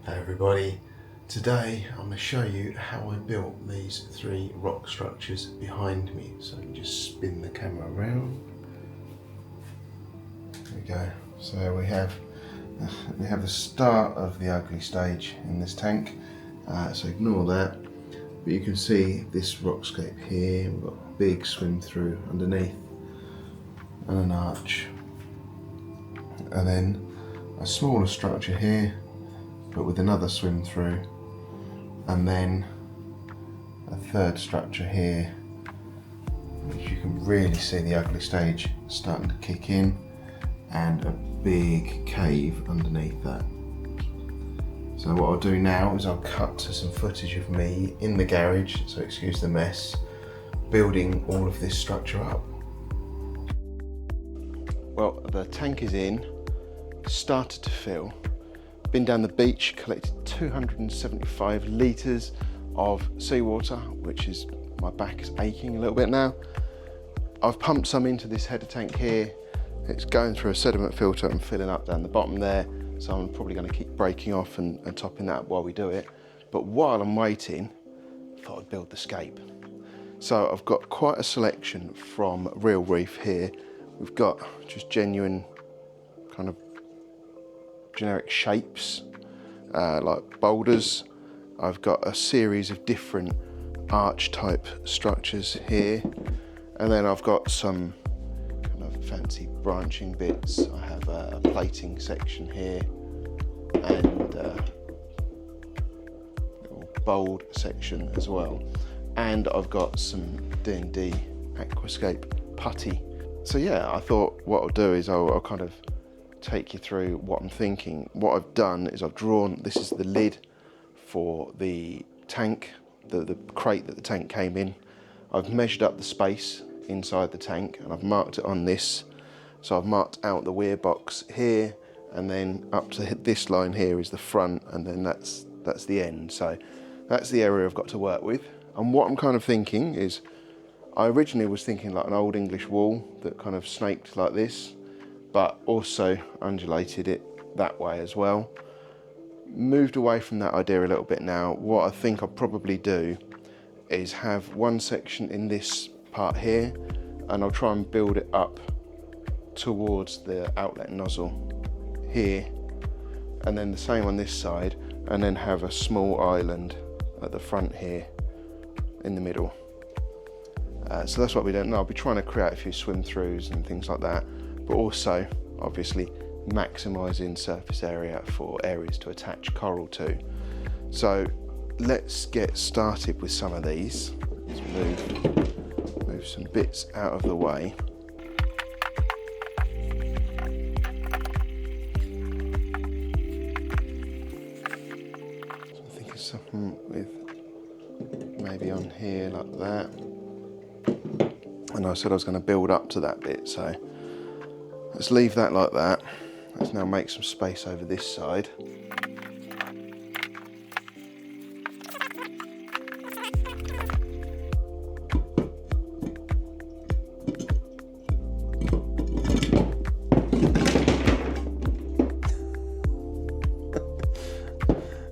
Hey everybody, today I'm going to show you how I built these three rock structures behind me. So I can just spin the camera around. There we go. So we have the start of the ugly stage in this tank, so ignore that. But you can see this rockscape here. We've got a big swim through underneath and an arch, and then a smaller structure here but with another swim through, and then a third structure here, which you can really see the ugly stage starting to kick in, and a big cave underneath that. So what I'll do now is I'll cut to some footage of me in the garage, so excuse the mess, building all of this structure up. Well, the tank is in, started to fill. Been down the beach, collected 275 litres of seawater, which is, my back is aching a little bit now. I've pumped some into this header tank here. It's going through a sediment filter and filling up down the bottom there. So I'm probably going to keep breaking off and topping that up while we do it. But while I'm waiting, I thought I'd build the scape. So I've got quite a selection from Real Reef here. We've got just genuine kind of generic shapes, like boulders. I've got a series of different arch type structures here, and then I've got some kind of fancy branching bits. I have a plating section here and a little bold section as well, and I've got some D&D aquascape putty. So yeah, I thought what I'll do is I'll kind of take you through what I'm thinking. What I've done is I've drawn, this is the lid for the tank, the crate that the tank came in. I've measured up the space inside the tank and I've marked it on this. So I've marked out the weir box here, and then up to this line here is the front, and then that's the end. So that's the area I've got to work with. And what I'm kind of thinking is, I originally was thinking like an old English wall that kind of snaked like this, but also undulated it that way as well. Moved away from that idea a little bit now. What I think I'll probably do is have one section in this part here, and I'll try and build it up towards the outlet nozzle here, and then the same on this side, and then have a small island at the front here in the middle. So that's what we're doing. I'll be trying to create a few swim throughs and things like that, but also obviously maximising surface area for areas to attach coral to. So let's get started with some of these. Let's move some bits out of the way. So I'm thinking something with maybe on here like that. And I said I was going to build up to that bit, so let's leave that like that. Let's now make some space over this side.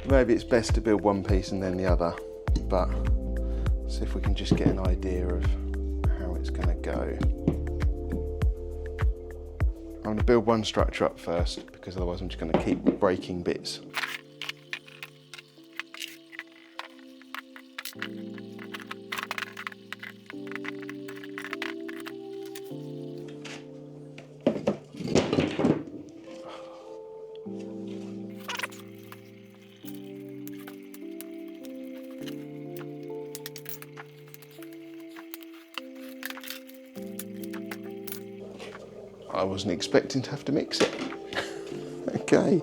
Maybe it's best to build one piece and then the other, but see if we can just get an idea of how it's going to go. I'm going to build one structure up first, because otherwise I'm just going to keep breaking bits. I wasn't expecting to have to mix it. Okay.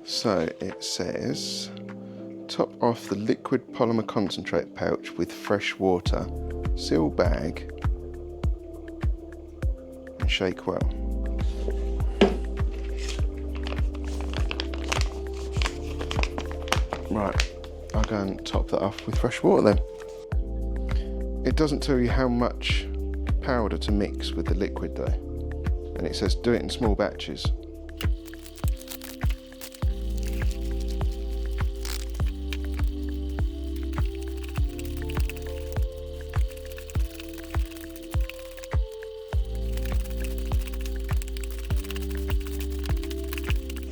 So it says, top off the liquid polymer concentrate pouch with fresh water, seal bag, and shake well. Right, I'll go and top that off with fresh water then. It doesn't tell you how much powder to mix with the liquid though, and it says do it in small batches.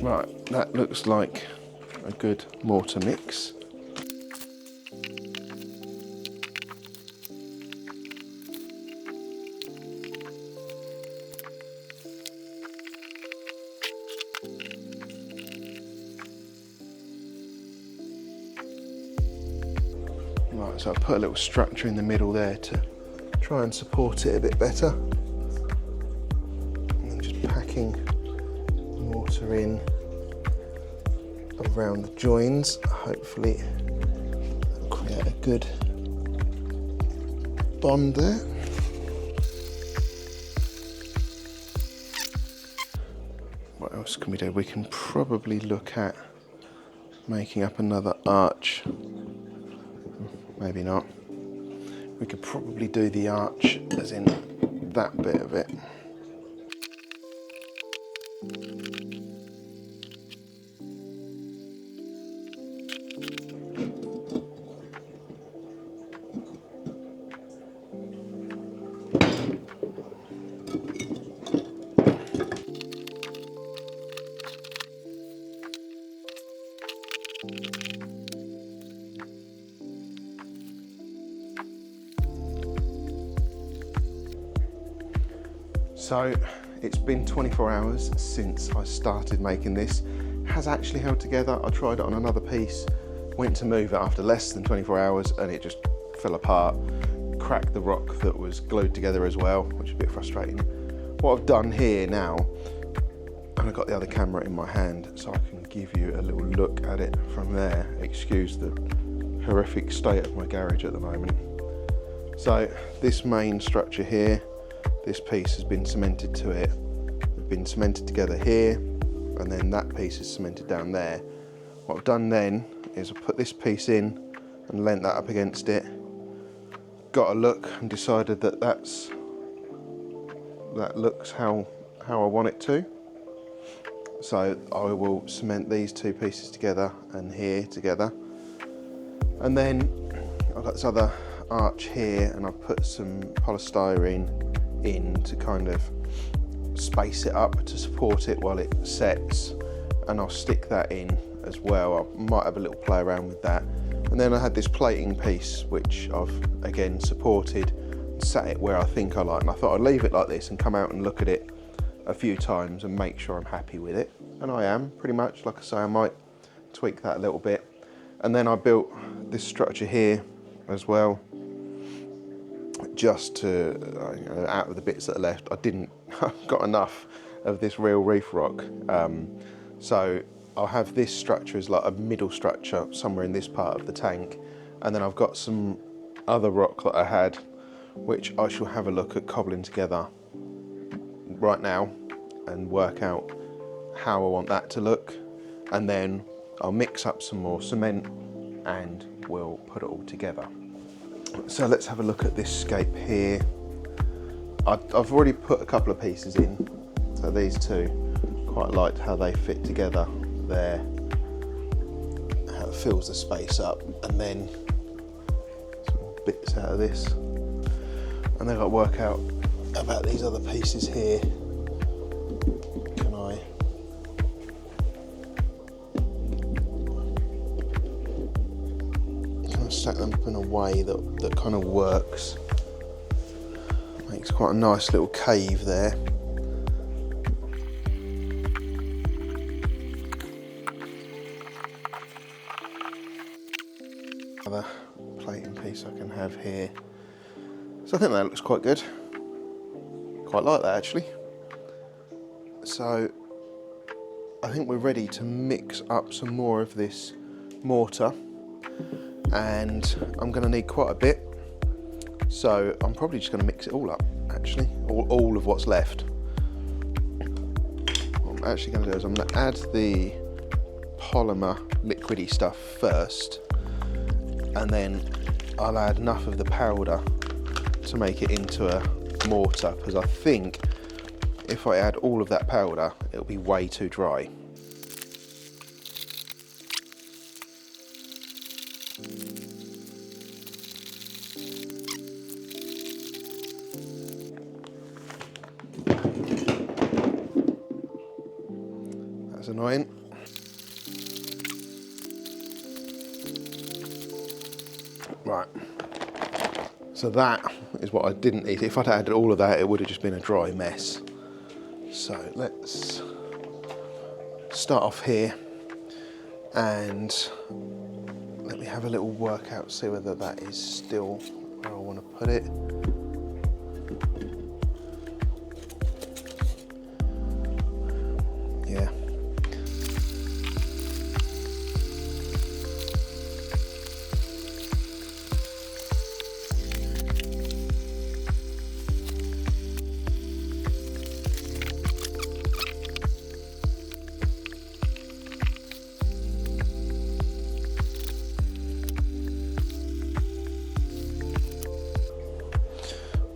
Right, that looks like a good mortar mix. Right, so I put a little structure in the middle there to try and support it a bit better. And then just packing mortar in around the joins. Hopefully that'll create a good bond there. What else can we do? We can probably look at making up another arch. Maybe not. We could probably do the arch as in that bit of it. So it's been 24 hours since I started making this. It has actually held together. I tried it on another piece, went to move it after less than 24 hours and it just fell apart. Cracked the rock that was glued together as well, which is a bit frustrating. What I've done here now, and I've got the other camera in my hand so I can give you a little look at it from there. Excuse the horrific state of my garage at the moment. So this main structure here, this piece has been cemented to it. They've been cemented together here, and then that piece is cemented down there. What I've done then is I put this piece in and leant that up against it. Got a look and decided that that looks how I want it to. So I will cement these two pieces together and here together. And then I've got this other arch here and I've put some polystyrene in to kind of space it up to support it while it sets, and I'll stick that in as well. I might have a little play around with that. And then I had this plating piece which I've again supported and sat it where I think I like, and I thought I'd leave it like this and come out and look at it a few times and make sure I'm happy with it, and I am pretty much. Like I say, I might tweak that a little bit. And then I built this structure here as well, just to out of the bits that are left. I didn't got enough of this real reef rock, so I'll have this structure as like a middle structure somewhere in this part of the tank, and then I've got some other rock that I had which I shall have a look at cobbling together right now and work out how I want that to look, and then I'll mix up some more cement and we'll put it all together. So let's have a look at this scape here. I've already put a couple of pieces in, so these two, quite liked how they fit together there, how it fills the space up, and then some bits out of this. And then I've got to work out about these other pieces here. Can I stack them up in a way that kind of works? Makes quite a nice little cave there. Another plating piece I can have here. So I think that looks quite good. Quite like that actually. So I think we're ready to mix up some more of this mortar, and I'm going to need quite a bit. So I'm probably just going to mix it all up actually, all of what's left. What I'm actually going to do is I'm going to add the polymer liquidy stuff first, and then I'll add enough of the powder to make it into a mortar, because I think if I add all of that powder it'll be way too dry. That's annoying. Right. So that is what I didn't need. If I'd added all of that, it would have just been a dry mess. So let's start off here and let me have a little workout, see whether that is still where I want to put it. Yeah.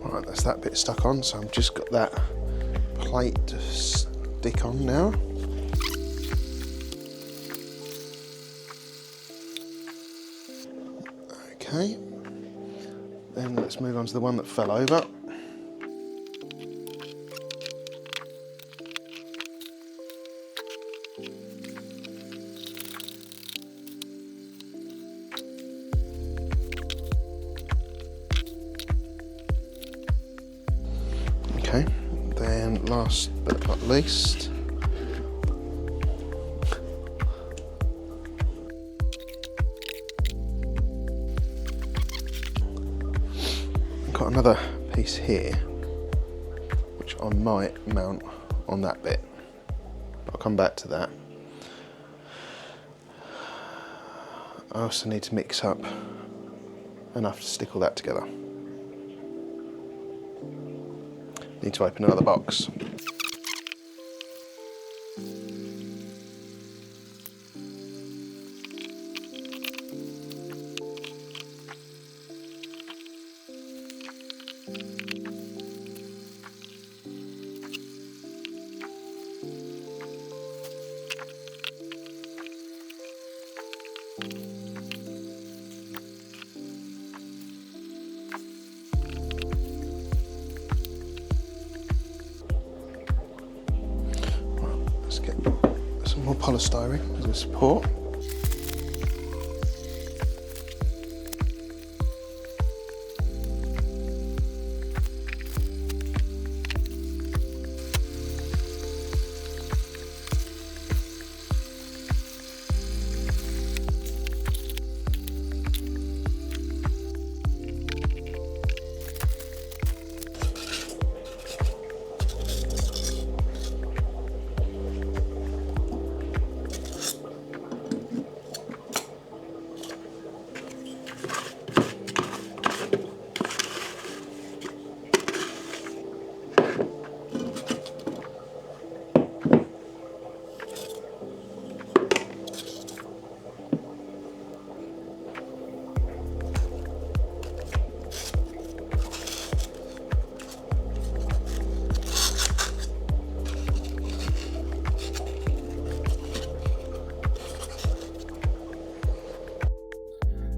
Right, that's that bit stuck on, so I've just got that plate to stick on now. Okay, then let's move on to the one that fell over. Okay, then last but not least, I've got another piece here which I might mount on that bit. I'll come back to that. I also need to mix up enough to stick all that together. Need to open another box. Let's get some more polystyrene as a support.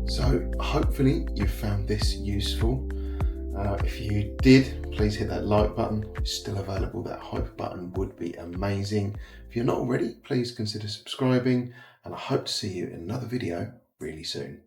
So hopefully you found this useful. If you did, please hit that like button. It's still available. That hype button would be amazing. If you're not already, please consider subscribing, and I hope to see you in another video really soon.